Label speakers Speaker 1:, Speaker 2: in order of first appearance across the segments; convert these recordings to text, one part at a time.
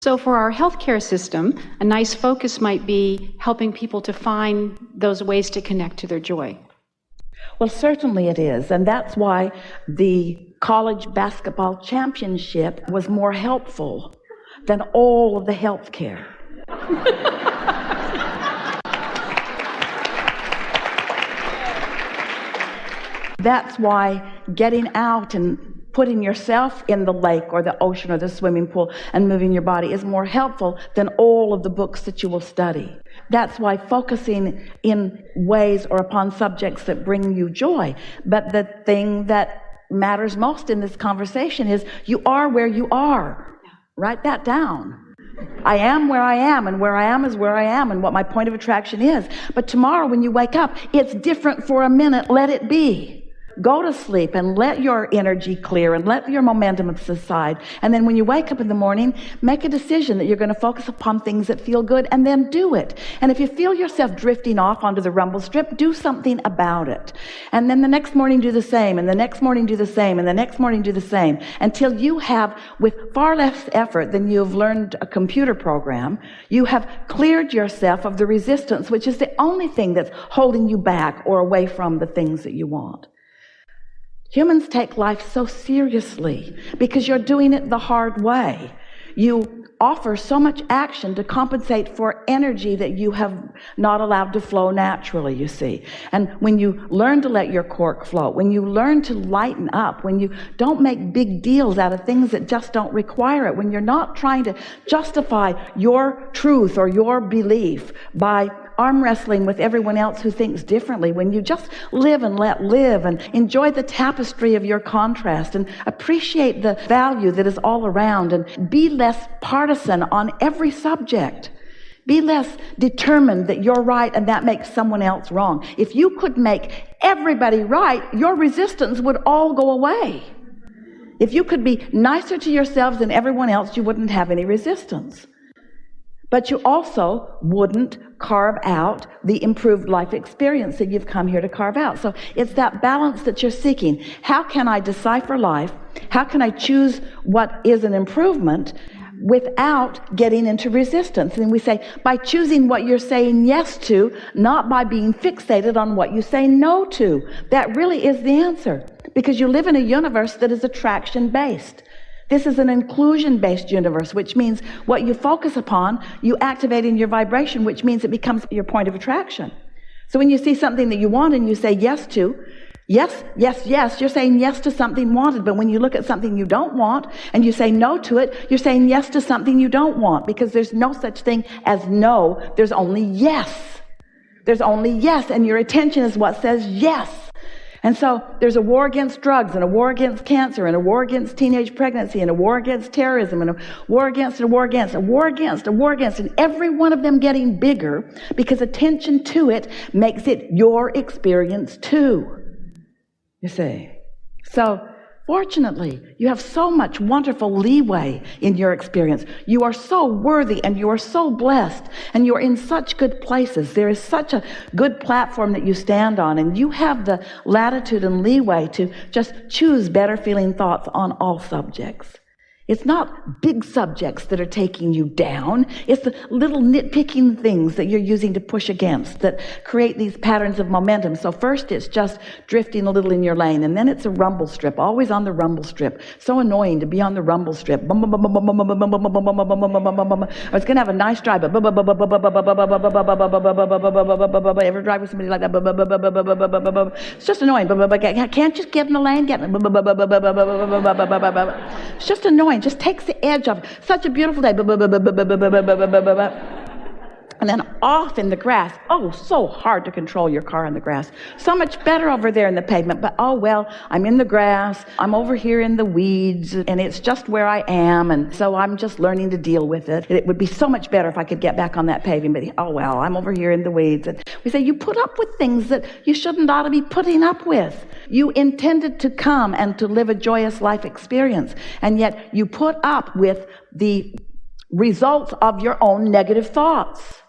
Speaker 1: So for our healthcare system, a nice focus might be helping people to find those ways to connect to their joy.
Speaker 2: Well, certainly it is, and that's why the college basketball championship was more helpful than all of the health care. That's why getting out and putting yourself in the lake or the ocean or the swimming pool and moving your body is more helpful than all of the books that you will study. That's why focusing in ways or upon subjects that bring you joy. But the thing that matters most in this conversation is you are where you are. Write that down. I am where I am, and where I am is where I am, and what my point of attraction is. But tomorrow when you wake up, it's different for a minute. Let it be. Go to sleep and let your energy clear and let your momentum subside. And then when you wake up in the morning, make a decision that you're going to focus upon things that feel good, and then do it. And if you feel yourself drifting off onto the rumble strip, do something about it. And then the next morning do the same, and the next morning do the same, and the next morning do the same, until you have, with far less effort than you have learned a computer program, you have cleared yourself of the resistance, which is the only thing that's holding you back or away from the things that you want. Humans take life so seriously because you're doing it the hard way. You offer so much action to compensate for energy that you have not allowed to flow naturally, you see. And when you learn to let your cork float, when you learn to lighten up, when you don't make big deals out of things that just don't require it, when you're not trying to justify your truth or your belief by arm wrestling with everyone else who thinks differently, when you just live and let live and enjoy the tapestry of your contrast and appreciate the value that is all around, and be less partisan on every subject. Be less determined that you're right and that makes someone else wrong. If you could make everybody right, your resistance would all go away. If you could be nicer to yourselves than everyone else, you wouldn't have any resistance. But you also wouldn't carve out the improved life experience that you've come here to carve out. So it's that balance that you're seeking. How can I decipher life? How can I choose what is an improvement without getting into resistance? And we say, by choosing what you're saying yes to, not by being fixated on what you say no to. That really is the answer, because you live in a universe that is attraction-based. This is an inclusion-based universe, which means what you focus upon, you activate in your vibration, which means it becomes your point of attraction. So when you see something that you want and you say yes to, yes, yes, yes, you're saying yes to something wanted. But when you look at something you don't want and you say no to it, you're saying yes to something you don't want, because there's no such thing as no. There's only yes. There's only yes, and your attention is what says yes. And so there's a war against drugs, and a war against cancer, and a war against teenage pregnancy, and a war against terrorism, and a war against, and a war against, a war against, a war against, and every one of them getting bigger because attention to it makes it your experience too. You see? So fortunately, you have so much wonderful leeway in your experience. You are so worthy, and you are so blessed, and you are in such good places. There is such a good platform that you stand on, and you have the latitude and leeway to just choose better feeling thoughts on all subjects. It's not big subjects that are taking you down. It's the little nitpicking things that you're using to push against that create these patterns of momentum. So first it's just drifting a little in your lane, and then it's a rumble strip, always on the rumble strip. So annoying to be on the rumble strip. It's going to have a nice drive, but ever drive with somebody like that? It's just annoying. Can't just get in the lane. It's just annoying. Just takes the edge off. Such a beautiful day. And then off in the grass. Oh, so hard to control your car in the grass. So much better over there in the pavement. But oh well, I'm in the grass. I'm over here in the weeds, and it's just where I am. And so I'm just learning to deal with it. It would be so much better if I could get back on that pavement. But oh well, I'm over here in the weeds. And we say you put up with things that you shouldn't ought to be putting up with. You intended to come and to live a joyous life experience, and yet you put up with the results of your own negative thoughts.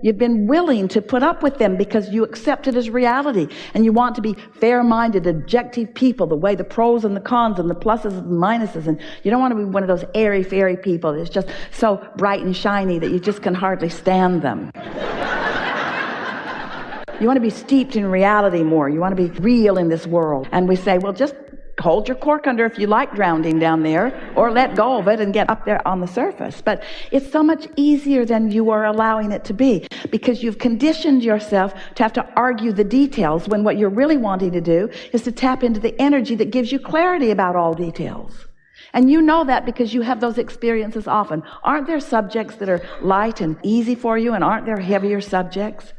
Speaker 2: You've been willing to put up with them because you accept it as reality, and you want to be fair-minded, objective people, the way the pros and the cons and the pluses and the minuses, and you don't want to be one of those airy-fairy people that's just so bright and shiny that you just can hardly stand them. You want to be steeped in reality more. You want to be real in this world. And we say, well, just hold your cork under if you like drowning down there, or let go of it and get up there on the surface. But it's so much easier than you are allowing it to be, because you've conditioned yourself to have to argue the details when what you're really wanting to do is to tap into the energy that gives you clarity about all details. And you know that because you have those experiences often. Aren't there subjects that are light and easy for you, and aren't there heavier subjects?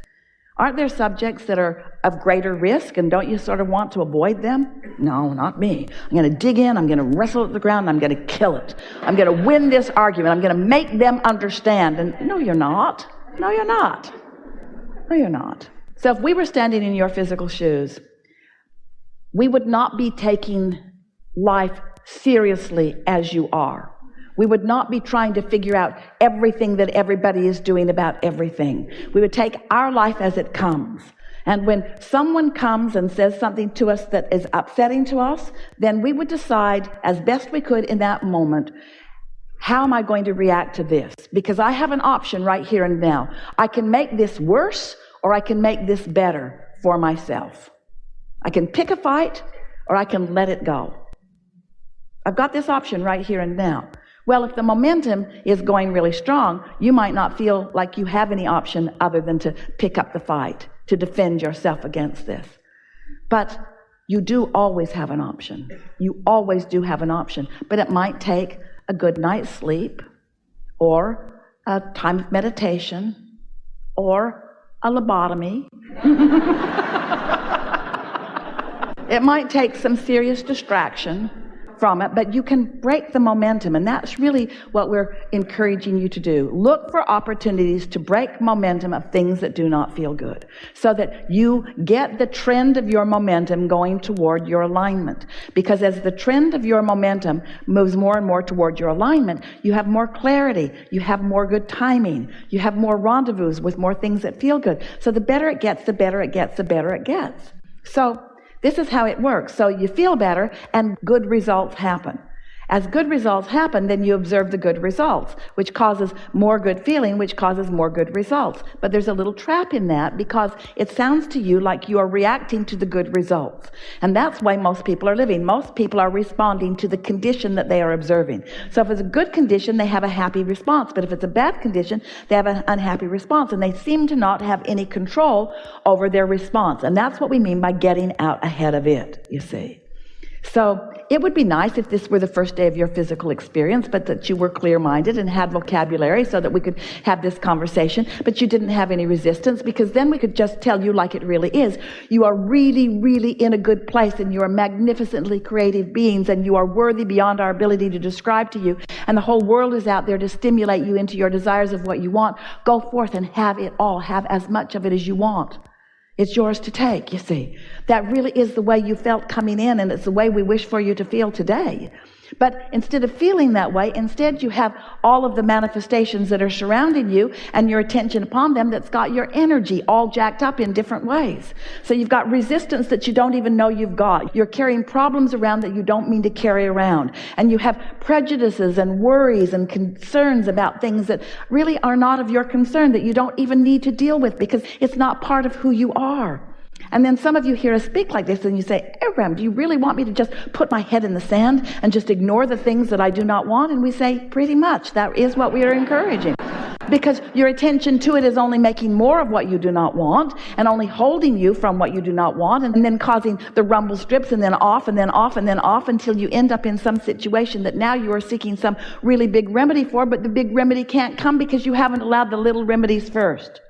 Speaker 2: Aren't there subjects that are of greater risk, and don't you sort of want to avoid them? No, not me. I'm going to dig in, I'm going to wrestle at the ground, and I'm going to kill it. I'm going to win this argument. I'm going to make them understand. And no, you're not. No, you're not. No, you're not. So if we were standing in your physical shoes, we would not be taking life seriously as you are. We would not be trying to figure out everything that everybody is doing about everything. We would take our life as it comes. And when someone comes and says something to us that is upsetting to us, then we would decide as best we could in that moment, how am I going to react to this? Because I have an option right here and now. I can make this worse, or I can make this better for myself. I can pick a fight, or I can let it go. I've got this option right here and now. Well, if the momentum is going really strong, you might not feel like you have any option other than to pick up the fight, to defend yourself against this. But you do always have an option. You always do have an option. But it might take a good night's sleep, or a time of meditation, or a lobotomy. It might take some serious distraction from it, but you can break the momentum, and that's really what we're encouraging you to do. Look for opportunities to break momentum of things that do not feel good, so that you get the trend of your momentum going toward your alignment. Because as the trend of your momentum moves more and more toward your alignment, you have more clarity, you have more good timing, you have more rendezvous with more things that feel good. So the better it gets, the better it gets, the better it gets. So this is how it works. So you feel better, and good results happen. As good results happen, then you observe the good results, which causes more good feeling, which causes more good results. But there's a little trap in that, because it sounds to you like you are reacting to the good results. And that's why most people are living. Most people are responding to the condition that they are observing. So if it's a good condition, they have a happy response. But if it's a bad condition, they have an unhappy response. And they seem to not have any control over their response. And that's what we mean by getting out ahead of it, you see. So it would be nice if this were the first day of your physical experience, but that you were clear-minded and had vocabulary so that we could have this conversation, but you didn't have any resistance, because then we could just tell you like it really is. You are really, really in a good place, and you are magnificently creative beings, and you are worthy beyond our ability to describe to you, and the whole world is out there to stimulate you into your desires of what you want. Go forth and have it all. Have as much of it as you want. It's yours to take, you see. That really is the way you felt coming in, and it's the way we wish for you to feel today. But instead of feeling that way, instead you have all of the manifestations that are surrounding you and your attention upon them that's got your energy all jacked up in different ways. So you've got resistance that you don't even know you've got. You're carrying problems around that you don't mean to carry around. And you have prejudices and worries and concerns about things that really are not of your concern, that you don't even need to deal with because it's not part of who you are. And then some of you hear us speak like this and you say, Abraham, do you really want me to just put my head in the sand and just ignore the things that I do not want? And we say, pretty much, that is what we are encouraging. Because your attention to it is only making more of what you do not want, and only holding you from what you do not want, and then causing the rumble strips, and then off, and then off, and then off, until you end up in some situation that now you are seeking some really big remedy for, but the big remedy can't come because you haven't allowed the little remedies first.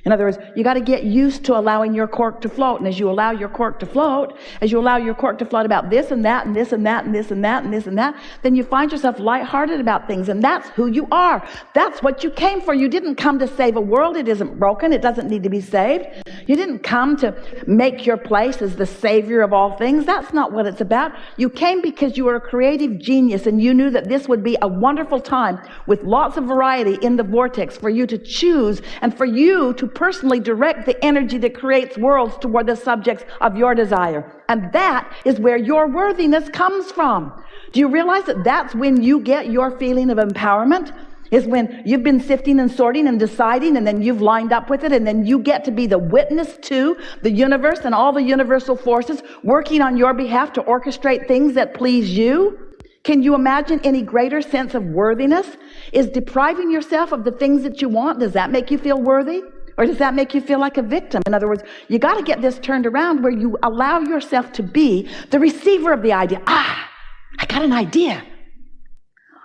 Speaker 2: In other words, you got to get used to allowing your cork to float. And as you allow your cork to float, as you allow your cork to float about this and that and this and that and this and that and this and that, then you find yourself lighthearted about things. And that's who you are. That's what you came for. You didn't come to save a world. It isn't broken. It doesn't need to be saved. You didn't come to make your place as the savior of all things. That's not what it's about. You came because you were a creative genius and you knew that this would be a wonderful time with lots of variety in the vortex for you to choose and for you to personally direct the energy that creates worlds toward the subjects of your desire. And that is where your worthiness comes from. Do you realize that that's when you get your feeling of empowerment? Is when you've been sifting and sorting and deciding, and then you've lined up with it, and then you get to be the witness to the universe and all the universal forces working on your behalf to orchestrate things that please you. Can you imagine any greater sense of worthiness? Is depriving yourself of the things that you want, does that make you feel worthy? Or does that make you feel like a victim? In other words, you got to get this turned around where you allow yourself to be the receiver of the idea. I got an idea.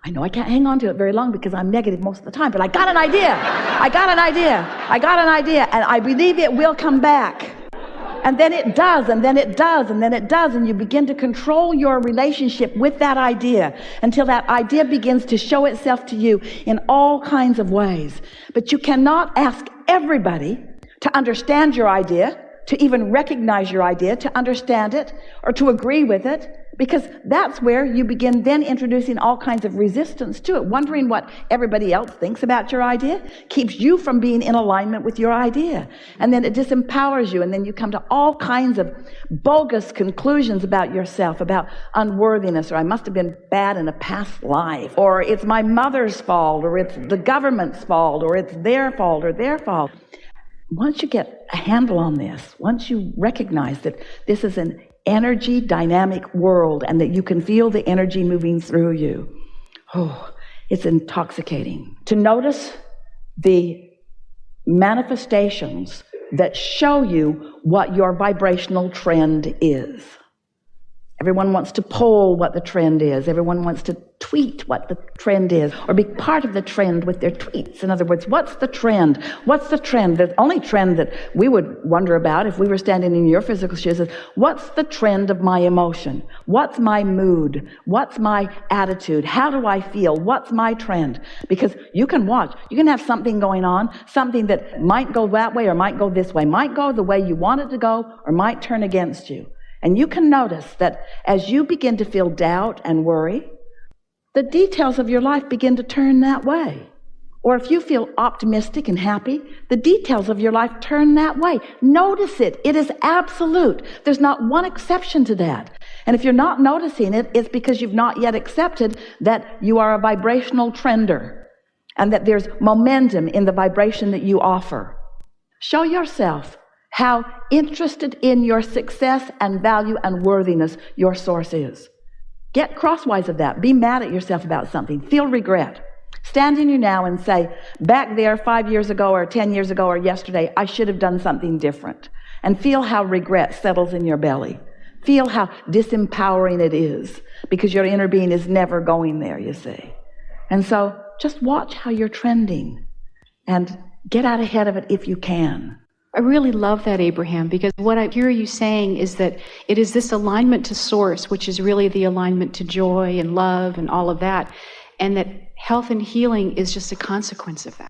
Speaker 2: I know I can't hang on to it very long because I'm negative most of the time, but I got an idea. I got an idea, and I believe it will come back. And then it does, and then it does, and then it does, and you begin to control your relationship with that idea until that idea begins to show itself to you in all kinds of ways. But you cannot ask everybody to understand your idea, to even recognize your idea, to understand it, or to agree with it, because that's where you begin then introducing all kinds of resistance to it. Wondering what everybody else thinks about your idea keeps you from being in alignment with your idea. And then it disempowers you, and then you come to all kinds of bogus conclusions about yourself, about unworthiness, or I must have been bad in a past life, or it's my mother's fault, or it's the government's fault, or it's their fault, or their fault. Once you get a handle on this, once you recognize that this is an energy dynamic world and that you can feel the energy moving through you, it's intoxicating. To notice the manifestations that show you what your vibrational trend is. Everyone wants to poll what the trend is. Everyone wants to tweet what the trend is, or be part of the trend with their tweets. In other words, what's the trend? What's the trend? The only trend that we would wonder about if we were standing in your physical shoes is, what's the trend of my emotion? What's my mood? What's my attitude? How do I feel? What's my trend? Because you can watch. You can have something going on, something that might go that way or might go this way, might go the way you want it to go or might turn against you. And you can notice that as you begin to feel doubt and worry, the details of your life begin to turn that way. Or if you feel optimistic and happy, the details of your life turn that way. Notice it. It is absolute. There's not one exception to that. And if you're not noticing it, it's because you've not yet accepted that you are a vibrational trender and that there's momentum in the vibration that you offer. Show yourself how interested in your success and value and worthiness your source is. Get crosswise of that. Be mad at yourself about something. Feel regret. Stand in you now and say, back there 5 years ago or 10 years ago or yesterday, I should have done something different. And feel how regret settles in your belly. Feel how disempowering it is, because your inner being is never going there, you see. And so just watch how you're trending and get out ahead of it if you can.
Speaker 1: I really love that, Abraham, because what I hear you saying is that it is this alignment to source, which is really the alignment to joy and love and all of that, and that health and healing is just a consequence of that.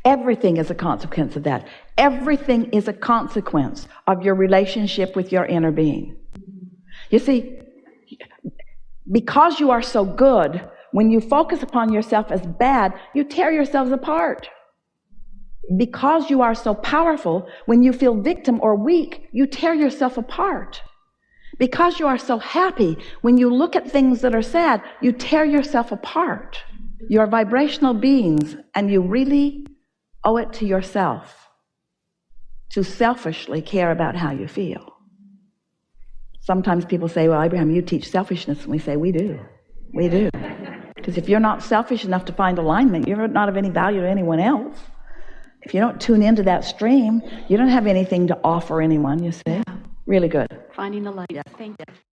Speaker 2: Everything is a consequence of that. Everything is a consequence of your relationship with your inner being. You see, because you are so good, when you focus upon yourself as bad, you tear yourselves apart. Because you are so powerful, when you feel victim or weak, you tear yourself apart. Because you are so happy, when you look at things that are sad, you tear yourself apart. You're vibrational beings, and you really owe it to yourself to selfishly care about how you feel. Sometimes people say, well, Abraham, you teach selfishness, and we say, we do. We do. Because if you're not selfish enough to find alignment, you're not of any value to anyone else. If you don't tune into that stream, you don't have anything to offer anyone, you see. Really good.
Speaker 1: Finding the light. Yeah. Thank you.